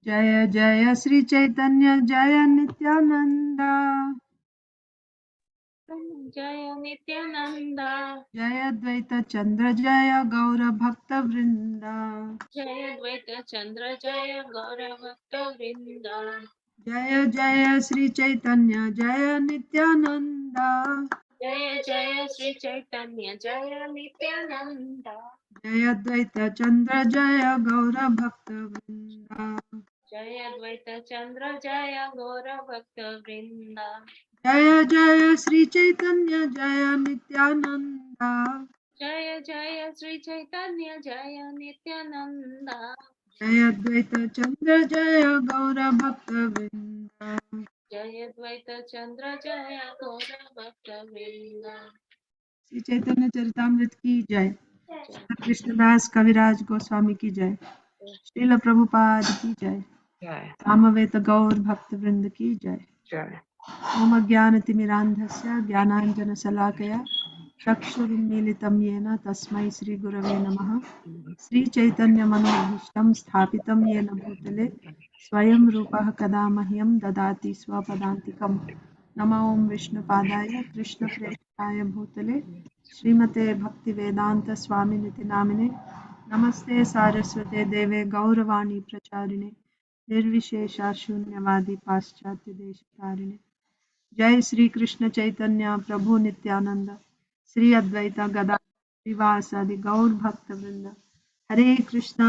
Jaya Jaya Sri Chaitanya Jaya Nityananda Jaya Nityananda, Jaya Dvaita Chandra Jaya Gaura Bhakta Vrinda Jaya Dvaita Chandra Jaya Gaura Bhakta Vrinda, Jaya Jaya Sri Chaitanya Jaya Nityananda Jaya Jaya Sri Chaitanya Jaya Nityananda, Jaya Dvaita Chandra Jaya Gaura Bhakta Vrinda Jaya Dvaita Chandra Jaya Gaura Bhakta Vrinda, Jaya Jaya Sri Chaitanya Jaya Nityananda Jaya Jaya Sri Chaitanya Jaya Nityananda, Jaya Dvaita Chandra Jaya Gaura Bhakta Vrinda Jaya Dvaita Chandra Jaya Gaura Bhakta Vrinda. Shri Chaitanya Charitamrita की जय। कृष्णदास कविराज गोस्वामी की जय। श्रील प्रभुपाद की जय। सामवेद गौर भक्त वृंद की जय। ओम ज्ञानतिमिरान्धस्य ज्ञानाञ्जनशलाकया चक्षुरुन्मीलितं येन तस्मै श्रीगुरवे नमः। श्रीचैतन्यमनोभीष्टं स्थापितं येन भूतले स्वयं रूपः कदा मह्यं ददाति स्वपदान्तिकम्। नमो ओम विष्णुपादाय कृष्णप्रेष्ठाय भूतले श्रीमते भक्तिवेदांत स्वामिनिति नामिने नमस्ते सारस्वते देवे गौरवाणी प्रचारिणे निर्विशेषा शून्यवादी पाश्चात्य देशतारिणे। जय श्री कृष्ण चैतन्य प्रभु नित्यानंद श्री अद्वैता गदा श्रीवासादि गौर भक्त वृंद। हरे Krishna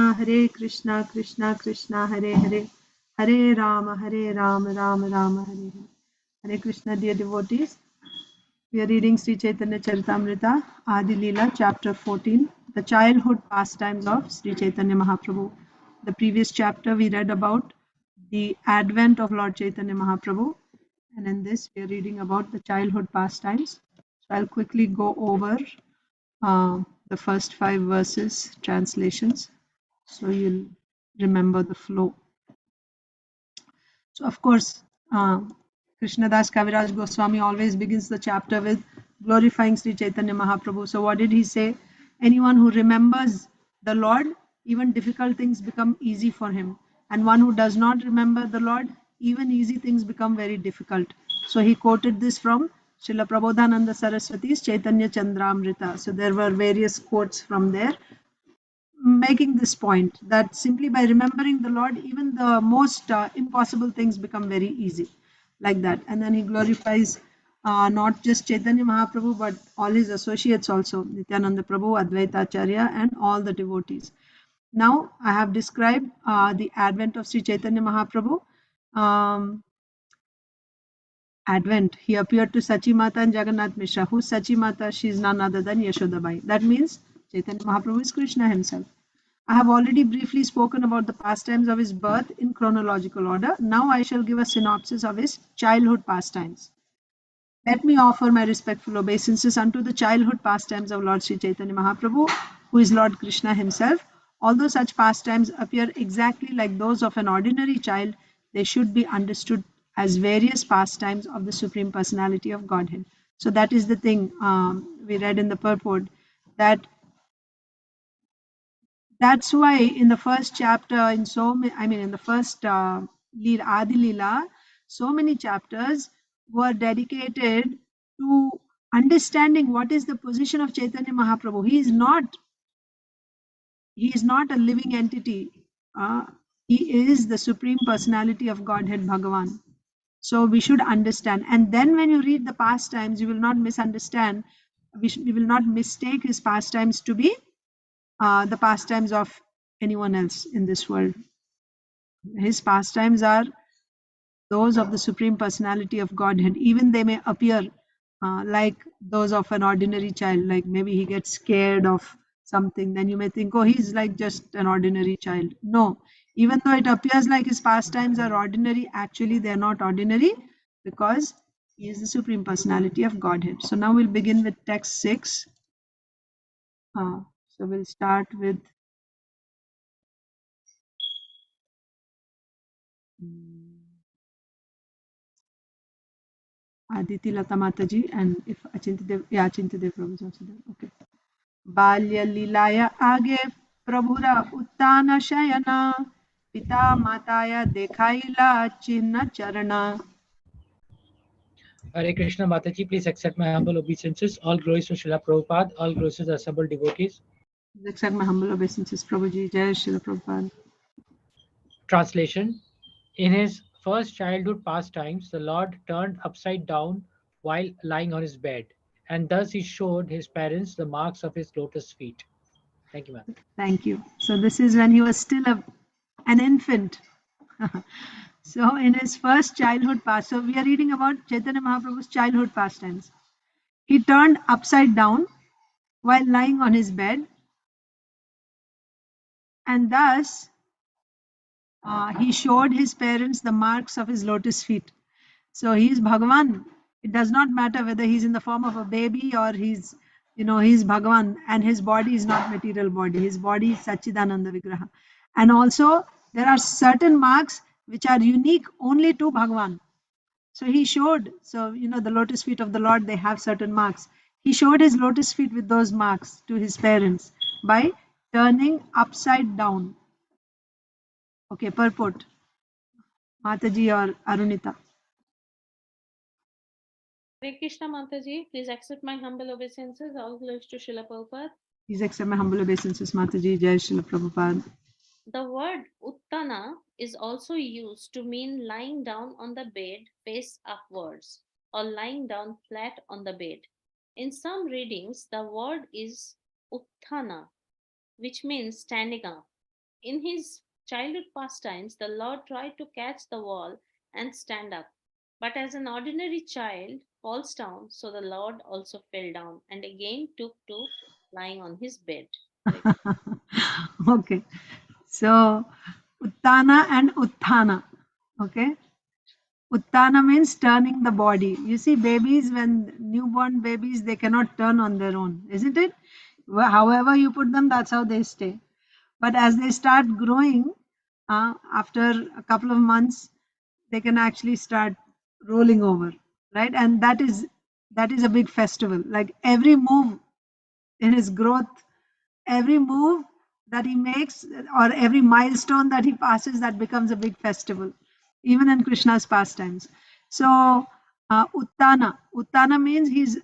Krishna Krishna Hare Hare Hare Ram Ram Ram Hare Hare. Hare Krishna, dear devotees. We are reading Sri Chaitanya Charitamrita, Adi Leela, chapter 14, the childhood pastimes of Sri Chaitanya Mahaprabhu. The previous chapter we read about the advent of Lord Chaitanya Mahaprabhu, and in this we are reading about the childhood pastimes. So I'll quickly go over the first 5 verses translations so you'll remember the flow. So, of course, Krishnadas Kaviraj Goswami always begins the chapter with glorifying Sri Chaitanya Mahaprabhu. So, what did he say? Anyone who remembers the Lord, even difficult things become easy for him. And one who does not remember the Lord, even easy things become very difficult. So, he quoted this from Srila Prabodhananda Saraswati's Chaitanya Chandramrita. So, there were various quotes from there making this point that simply by remembering the Lord, even the most impossible things become very easy, like that. And then he glorifies not just Chaitanya Mahaprabhu, but all his associates also, Nityananda Prabhu, Advaita Acharya, and all the devotees. Now, I have described the advent of Sri Chaitanya Mahaprabhu. Advent, he appeared to Sachi Mata and Jagannath Mishra. Who's Sachi Mata? She is none other than Yashodabai. That means Chaitanya Mahaprabhu is Krishna himself. I have already briefly spoken about the pastimes of his birth in chronological order. Now I shall give a synopsis of his childhood pastimes. Let me offer my respectful obeisances unto the childhood pastimes of Lord Sri Chaitanya Mahaprabhu, who is Lord Krishna himself. Although such pastimes appear exactly like those of an ordinary child, they should be understood as various pastimes of the Supreme Personality of Godhead. So that is the thing we read in the purport, that that's why in the first chapter, in the first Adi Leela, so many chapters were dedicated to understanding what is the position of Chaitanya Mahaprabhu. He is not a living entity. He is the Supreme Personality of Godhead, Bhagavan. So we should understand. And then when you read the pastimes, you will not misunderstand. We will not mistake his pastimes to be the pastimes of anyone else in this world. His pastimes are those of the Supreme Personality of Godhead. Even they may appear like those of an ordinary child, like maybe he gets scared of something, then you may think, oh, he's like just an ordinary child. No, even though it appears like his pastimes are ordinary, actually they're not ordinary because he is the Supreme Personality of Godhead. So now we'll begin with text 6. So we'll start with Aditi Lata Mataji, and if Achintadev Prabhu is also there. Okay. Balya Lilaya Age Prabhura Uttana Shayana पिता माताया देखाइला चिन्ह चरण. Hare Krishna Mataji, please accept my humble obeisances. All glories to Srila Prabhupada, all glories to the assembled devotees. Accept my humble obeisances, Prabhuji. Jai Srila Prabhupada. Translation. In his first childhood pastimes, the Lord turned upside down while lying on his bed, and thus he showed his parents the marks of his lotus feet. Thank you, ma'am. Thank you. So this is when he was still an infant. So in his first childhood past, so we are reading about Chaitanya Mahaprabhu's childhood pastimes. He turned upside down while lying on his bed, and thus he showed his parents the marks of his lotus feet. So he is Bhagavan. It does not matter whether he's in the form of a baby or he's Bhagavan, and his body is not material body. His body is Sachidananda Vigraha. And also there are certain marks which are unique only to Bhagavan. So he showed, the lotus feet of the Lord, they have certain marks. He showed his lotus feet with those marks to his parents by turning upside down. Okay, purport. Mataji or Arunita. Hare Krishna Mataji, please accept my humble obeisances. All glories to Srila Prabhupada. Please accept my humble obeisances, Mataji. Jai Srila Prabhupada. The word uttana is also used to mean lying down on the bed face upwards or lying down flat on the bed. In some readings, the word is utthana, which means standing up. In his childhood pastimes, the Lord tried to catch the wall and stand up. But as an ordinary child falls down, so the Lord also fell down and again took to lying on his bed. Okay. So, Uttana and Utthana. Okay. Uttana means turning the body. You see, babies, when newborn babies, they cannot turn on their own, isn't it? However you put them, that's how they stay. But as they start growing, after a couple of months, they can actually start rolling over, right? And that is a big festival. Like every move in his growth, every move that he makes or every milestone that he passes, that becomes a big festival, even in Krishna's pastimes. So uttana means he's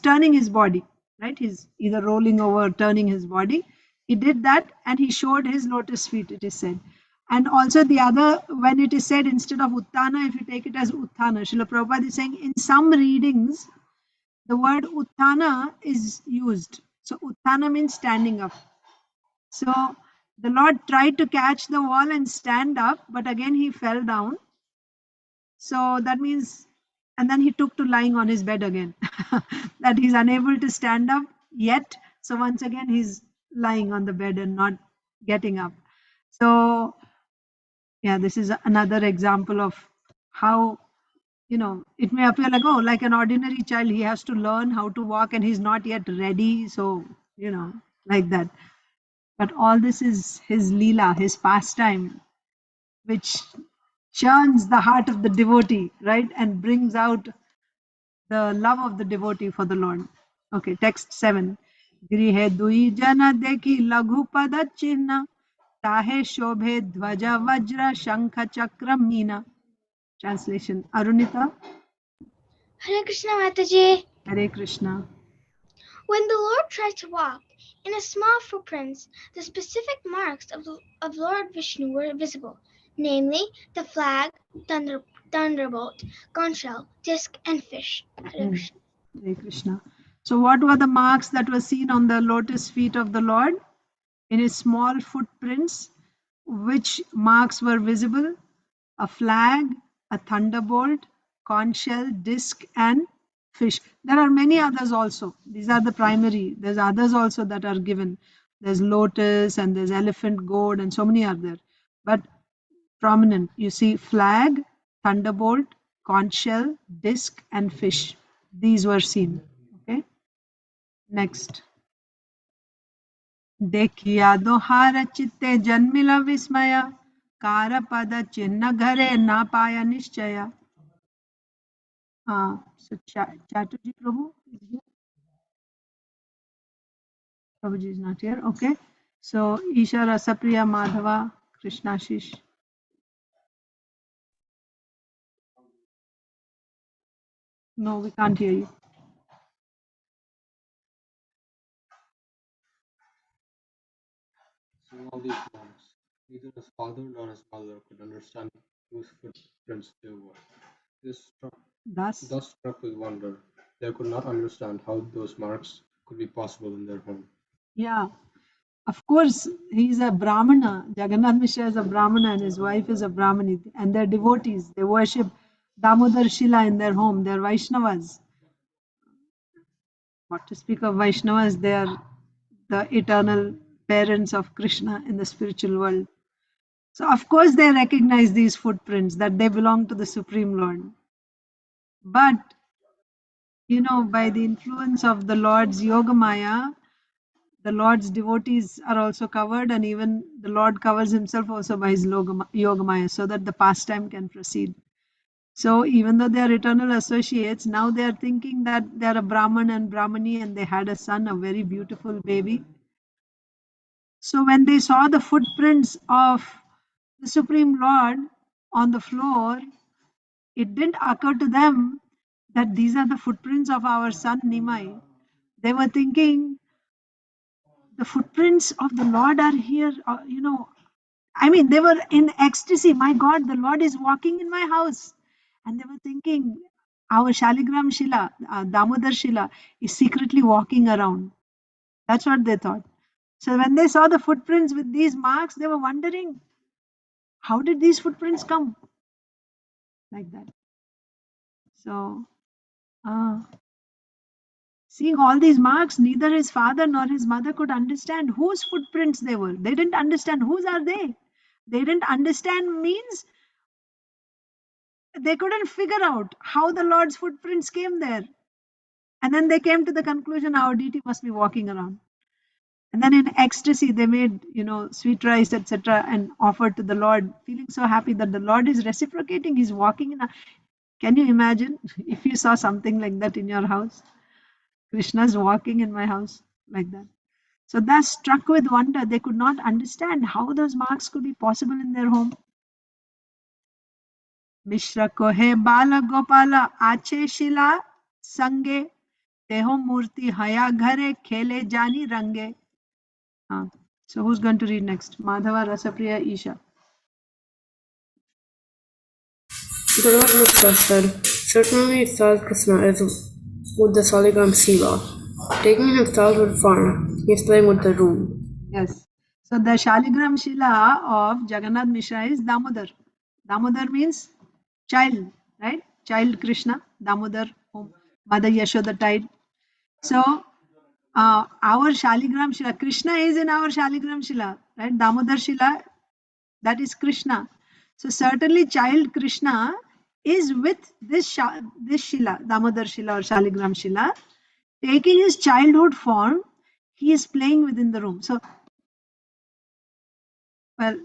turning his body, right? He's either rolling over or turning his body. He did that and he showed his lotus feet, it is said. And also the other, when it is said instead of uttana, if you take it as utthana, Srila Prabhupada is saying in some readings the word utthana is used. So utthana means standing up. So the Lord tried to catch the wall and stand up, but again he fell down. So that means, and then he took to lying on his bed again. That he's unable to stand up yet. So once again he's lying on the bed and not getting up. So yeah, this is another example of how, it may appear like, oh, like an ordinary child, he has to learn how to walk and he's not yet ready. So, like that. But all this is his Leela, his pastime, which churns the heart of the devotee, right? And brings out the love of the devotee for the Lord. Okay, text 7. Grihe dui jana dekhi laghu pada chinna tahe shobhe dhvaja vajra shankha chakra meena. Translation. Arunita. Hare Krishna Mataji. Hare Krishna. When the Lord tried to walk in his small footprints, the specific marks of Lord Vishnu were visible, namely the flag, thunderbolt, conch shell, disc, and fish. Hare Krishna. Hare Krishna. So, what were the marks that were seen on the lotus feet of the Lord? In his small footprints, which marks were visible? A flag, a thunderbolt, conch shell, disc, and fish. There are many others also. These are the primary. There's others also that are given. There's lotus and there's elephant, gourd, and so many are there. But prominent, you see flag, thunderbolt, conch shell, disc, and fish. These were seen. Okay. Next. देखिया दोहार चित्ते जन्मिला विस्मय car पद चिन्ह घरे ना पाया निश्चय. So Chatterjee Prabhu is here. Prabhuji is not here. Okay. So Isha Rasapriya Madhava Krishnashish. No, we can't hear you. Seeing all these monks, neither his father nor his mother could understand whose footprints they were. Thus, Thus struck with wonder, they could not understand how those marks could be possible in their home. yeah, of course, he's a Brahmana. Jagannath Mishra is a Brahmana and his wife is a Brahmani. And they're devotees. They worship Damodar Shila in their home. They're Vaishnavas. What to speak of Vaishnavas, they are the eternal parents of Krishna in the spiritual world. So, of course, they recognize these footprints that they belong to the Supreme Lord. But, by the influence of the Lord's Yoga Maya, the Lord's devotees are also covered, and even the Lord covers himself also by his Yoga Maya so that the pastime can proceed. So, even though they are eternal associates, now they are thinking that they are a Brahman and Brahmani and they had a son, a very beautiful baby. So when they saw the footprints of the Supreme Lord on the floor, it didn't occur to them that these are the footprints of our son Nimai. They were thinking the footprints of the Lord are here. They were in ecstasy. My God, the Lord is walking in my house. And they were thinking our Shaligram Shila, Damodar Shila, is secretly walking around. That's what they thought. So when they saw the footprints with these marks, they were wondering, how did these footprints come? Like that. So, seeing all these marks, neither his father nor his mother could understand whose footprints they were. They didn't understand whose are they. They didn't understand means they couldn't figure out how the Lord's footprints came there. And then they came to the conclusion our deity must be walking around. And then in ecstasy, they made, sweet rice, etc., and offered to the Lord, feeling so happy that the Lord is reciprocating. He's walking in a. Can you imagine if you saw something like that in your house? Krishna's walking in my house like that. So thus struck with wonder, they could not understand how those marks could be possible in their home. Mishra kohe bala gopala ache shila sange teho murti haya ghare khele jani range. So who's going to read next? Madhava Rasapriya Isha. The Lord Mishra said, "Certainly Sad Krishna is with the Saligram Shiva. Taking his childhood form, he is playing with the room." Yes. So the Shaligram Shila of Jagannath Mishra is Damodar. Damodar means child, right? Child Krishna, Damodar, whom Mother Yashoda tied. So our Shaligram Shila, Krishna is in our Shaligram Shila, right? Damodar Shila, that is Krishna. So certainly child Krishna is with this Shila, Damodar Shila or Shaligram Shila. Taking his childhood form, he is playing within the room. So, well,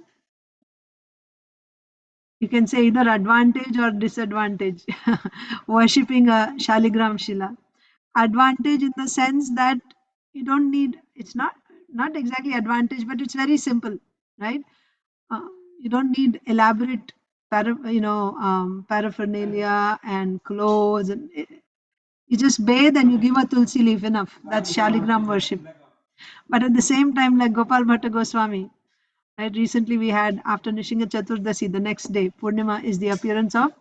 you can say either advantage or disadvantage worshipping a Shaligram Shila. Advantage in the sense that you don't need, it's not exactly advantage, but it's very simple, right? You don't need elaborate paraphernalia and clothes, and you just bathe and you give a tulsi leaf, enough. That's Shaligram worship. But at the same time, like Gopal Bhatta Goswami, right? Recently we had, after Nishinga Chaturdasi, the next day, Purnima, is the appearance of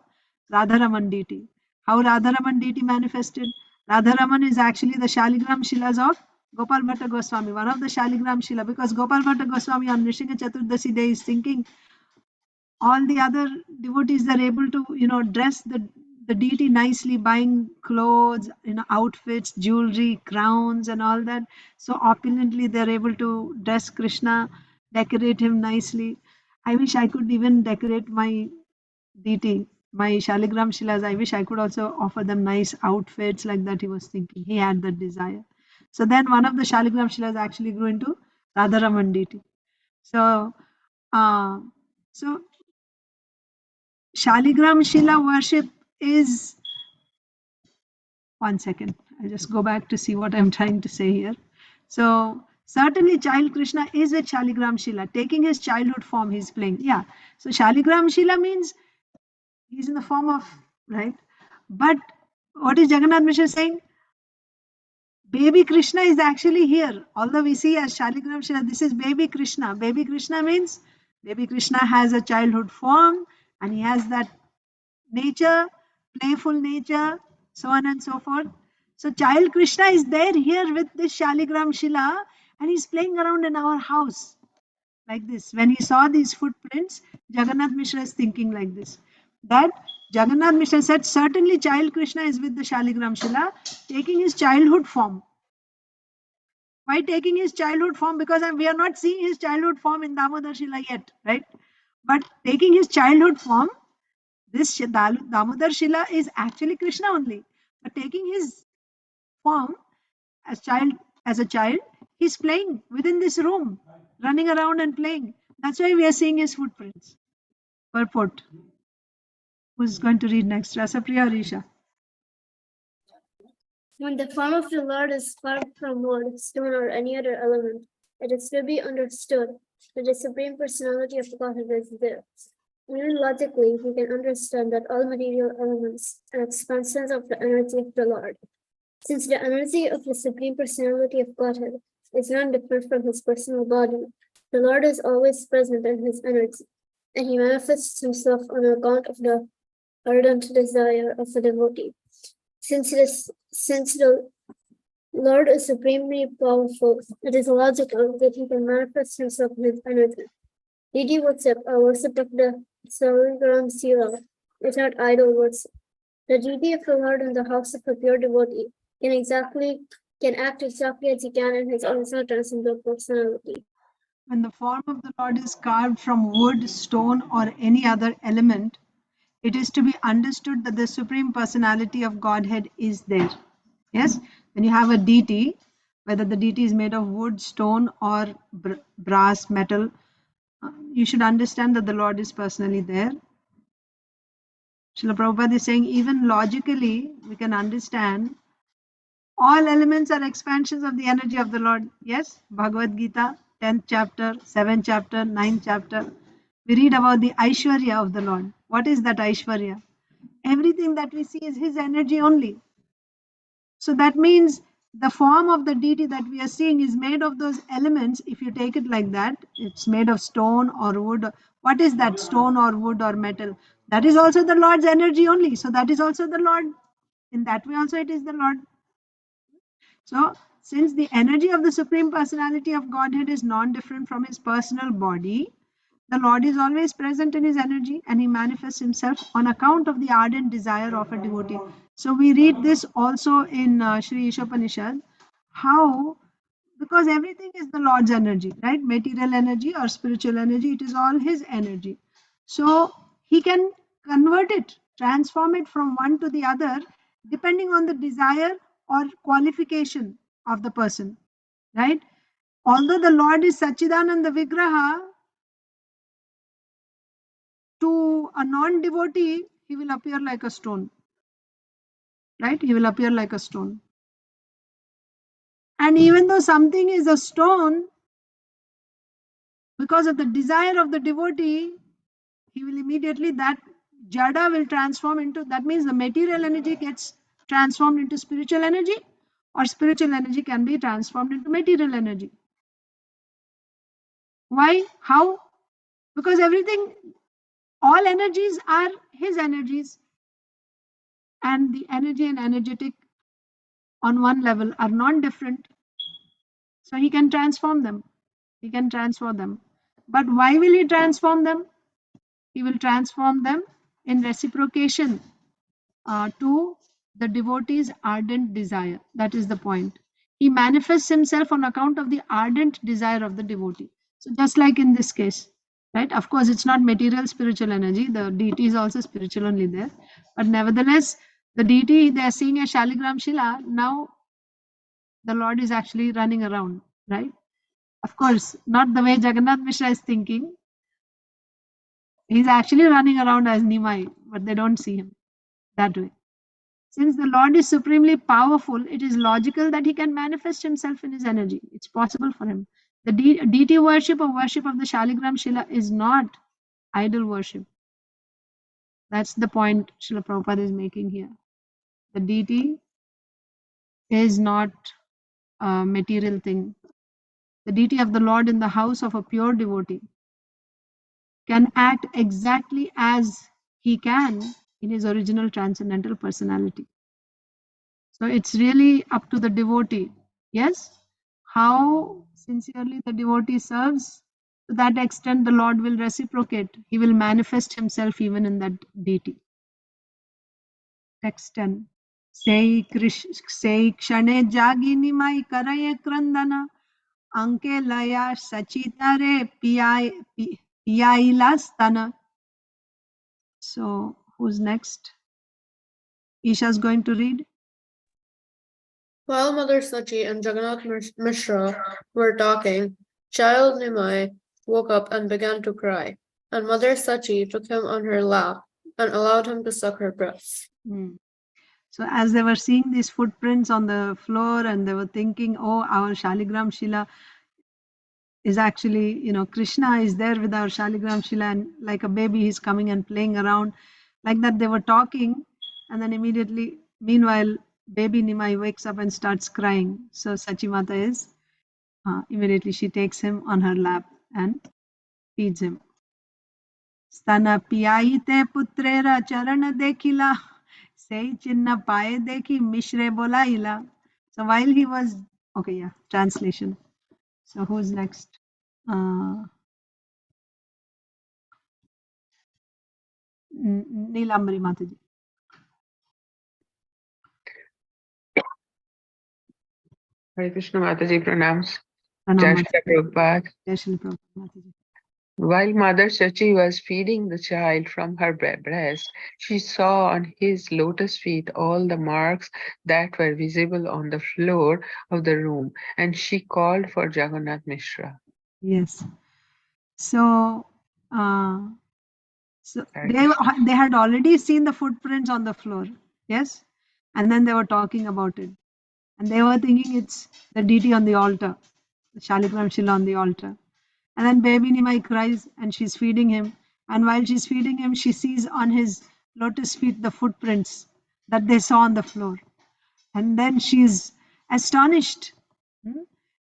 Radharaman deity. How Radharaman deity manifested? Radharaman is actually the Shaligram Shilas of Gopal Bhatta Goswami, one of the Shaligram Shila, because Gopal Bhatta Goswami on Nishinga Chaturdasi day is thinking all the other devotees are able to, dress the deity nicely, buying clothes, outfits, jewelry, crowns, and all that. So opulently, they're able to dress Krishna, decorate him nicely. I wish I could even decorate my deity, my Shaligram Shilas. I wish I could also offer them nice outfits like that. He was thinking. He had that desire. So then one of the Shaligram Shilas actually grew into Radharaman deity. So, so Shaligram Shila worship is, one second, I'll just go back to see what I'm trying to say here. So Certainly, child Krishna is with Shaligram Shila, taking his childhood form, he's playing. Yeah. So Shaligram Shila means he's in the form of, right? But what is Jagannath Mishra saying? Baby Krishna is actually here. Although we see as Shaligram Shila, this is baby Krishna. Baby Krishna means baby Krishna has a childhood form and he has that nature, playful nature, so on and so forth. So child Krishna is there here with this Shaligram Shila and he's playing around in our house like this. When he saw these footprints, Jagannath Mishra is thinking like this. That Jagannath Mishra said, certainly child Krishna is with the Shaligram Shila, taking his childhood form. Why taking his childhood form? Because we are not seeing his childhood form in Damodar Shila yet, right? But taking his childhood form, this Damodar Shila is actually Krishna only. But taking his form as a child, he's playing within this room, running around and playing. That's why we are seeing his footprints. Purport. Who's going to read next? Rasapriya or Isha? When the form of the Lord is carved from wood, stone, or any other element, it is to be understood that the Supreme Personality of Godhead is there. Even logically, we can understand that all material elements are expansions of the energy of the Lord. Since the energy of the Supreme Personality of Godhead is not different from his personal body, the Lord is always present in his energy, and he manifests himself on account of the ardent desire of the devotee. Since the Lord is supremely powerful, it is logical that he can manifest himself in his energy. Deity worship or worship of the Saligram Sila is not idle worship. The deity of the Lord in the house of a pure devotee can act exactly as he can in his original transcendental personality. When the form of the Lord is carved from wood, stone, or any other element, it is to be understood that the Supreme Personality of Godhead is there. Yes, when you have a deity, whether the deity is made of wood, stone, or brass, metal, you should understand that the Lord is personally there. Srila Prabhupada is saying, even logically, we can understand all elements are expansions of the energy of the Lord. Yes, Bhagavad Gita, 10th chapter, 7th chapter, 9th chapter. We read about the Aishwarya of the Lord. What is that Aishwarya? Everything that we see is his energy only. So that means the form of the deity that we are seeing is made of those elements. If you take it like that, it's made of stone or wood. What is that? Stone or wood or metal? That is also the Lord's energy only. So that is also the Lord. In that way also it is the Lord. So since the energy of the Supreme Personality of Godhead is non-different from his personal body, the Lord is always present in his energy and he manifests himself on account of the ardent desire of a devotee. So we read this also in Sri Ishopanishad, how, because everything is the Lord's energy, right? Material energy or spiritual energy, it is all his energy. So he can convert it, transform it from one to the other, depending on the desire or qualification of the person, right? Although the Lord is Sachidananda Vigraha, to a non-devotee, he will appear like a stone, right? He will appear like a stone. And even though something is a stone, because of the desire of the devotee, he will immediately, that jada will transform into, that means the material energy gets transformed into spiritual energy, or spiritual energy can be transformed into material energy. Why? How? Because everything, all energies are his energies, and the energy and energetic on one level are non-different. So he can transform them. He can transform them. But why will he transform them? He will transform them in reciprocation to the devotee's ardent desire. That is the point. He manifests himself on account of the ardent desire of the devotee. So just like in this case, right? Of course, it's not material spiritual energy. The deity is also spiritual only there. But nevertheless, the deity, they are seeing a Shaligram Shila. Now the Lord is actually running around, right? Of course, not the way Jagannath Mishra is thinking. He's actually running around as Nimai, but they don't see him that way. Since the Lord is supremely powerful, it is logical that he can manifest himself in his energy. It's possible for him. The deity worship or worship of the Shaligram Shila is not idol worship. That's the point Srila Prabhupada is making here. The deity is not a material thing. The deity of the Lord in the house of a pure devotee can act exactly as he can in his original transcendental personality. So it's really up to the devotee. Yes, how sincerely the devotee serves, to that extent the Lord will reciprocate. He will manifest himself even in that deity. Text 10. Sei kshane jagini mai karaye krandana anke laya sachitare piyailastana. So who's next? Isha's going to read. While Mother Sachi and Jagannath Mishra were talking, child Nimai woke up and began to cry, and Mother Sachi took him on her lap and allowed him to suck her breast. So as they were seeing these footprints on the floor and they were thinking, oh, our Shaligram Shila is actually, Krishna is there with our Shaligram Shila, and like a baby he's coming and playing around. Like that they were talking, and then immediately, meanwhile, baby Nimai wakes up and starts crying. So Sachimata is, immediately she takes him on her lap and feeds him. Stana piyaite putrera charana dekila, sei chinna paye deki mishre bolaila. So while he was, okay, yeah, translation. So who's next? Neelambari Mataji. Hare Krishna Mataji pranams. Pranam Jai Mataji. Shri Prabhupada. Jai Shri Prabhupada Mataji. While Mother Chachi was feeding the child from her breast, she saw on his lotus feet all the marks that were visible on the floor of the room, and she called for Jagannath Mishra. Yes. So, they had already seen the footprints on the floor. Yes. And then they were talking about it. And they were thinking it's the deity on the altar, the Shaligram Shila on the altar. And then baby Nimai cries and she's feeding him. And while she's feeding him, she sees on his lotus feet the footprints that they saw on the floor. And then she's astonished.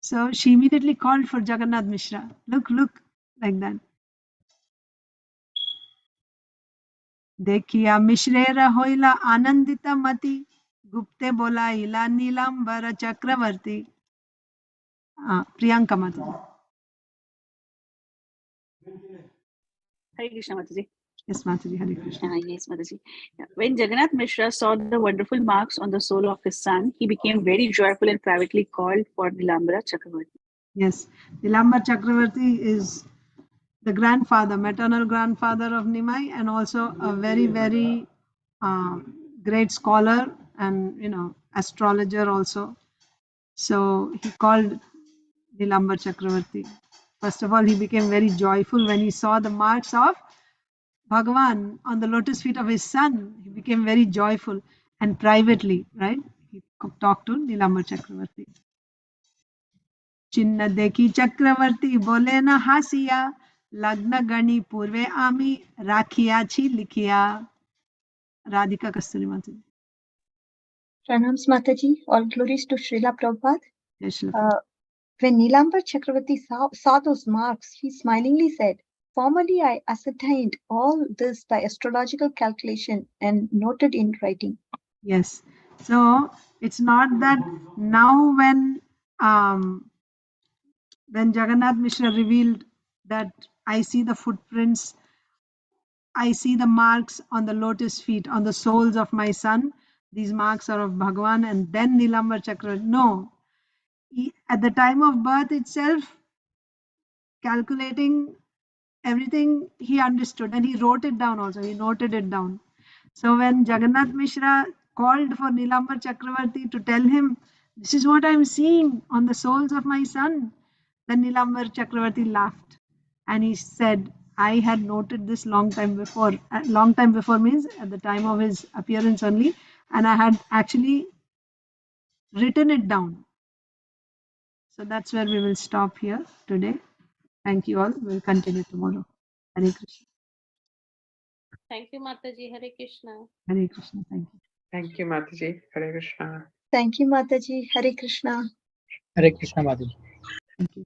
So she immediately called for Jagannath Mishra. Look, like that. देखिया मिश्रेरा होइला आनंदित मति गुप्ते बोलाइला नीलांबर चक्रवर्ती. Priyanka Mataji. Hare Krishna Mataji. Yes, Mataji, Hare Krishna. Yes, Mataji. Yeah. When Jagannath Mishra saw the wonderful marks on the soul of his son, he became very joyful and privately called for Nilambara Chakravarti. Yes, Nilambar Chakravarti is the grandfather, maternal grandfather of Nimai, and also a very, very great scholar and astrologer also. So he called Nilambar Chakravarti. First of all, he became very joyful when he saw the marks of Bhagavan on the lotus feet of his son. He became very joyful, and privately, right? He talked to Nilambar Chakravarti. चिन्ह देखी चक्रवर्ती बोले न हासिया लग्न गणी पूर्वे आमी राखिया छी लिखिया. Radhika Kasturi Mataji. Pranams Mataji, all glories to Srila Prabhupada. Yes, Srila. When Nilambar Chakravarti saw those marks, he smilingly said, "Formerly I ascertained all this by astrological calculation and noted in writing." Yes. So it's not that now when Jagannath Mishra revealed that I see the footprints, I see the marks on the lotus feet, on the soles of my son. These marks are of Bhagavan, and then Nilambar Chakravarti. No. At the time of birth itself, calculating everything, he understood and he wrote it down also. He noted it down. So when Jagannath Mishra called for Nilambar Chakravarti to tell him, this is what I'm seeing on the soles of my son, then Nilambar Chakravarti laughed and he said, I had noted this long time before. Long time before means at the time of his appearance only. and I had actually written it down. So that's where we will stop here today. Thank you all. We'll continue tomorrow. Hare Krishna. Thank you, Mataji. Hare Krishna. Hare Krishna. Thank you. Thank you, Mataji. Hare Krishna. Thank you, Mataji. Hare Krishna. Hare Krishna, Madhu. Thank you.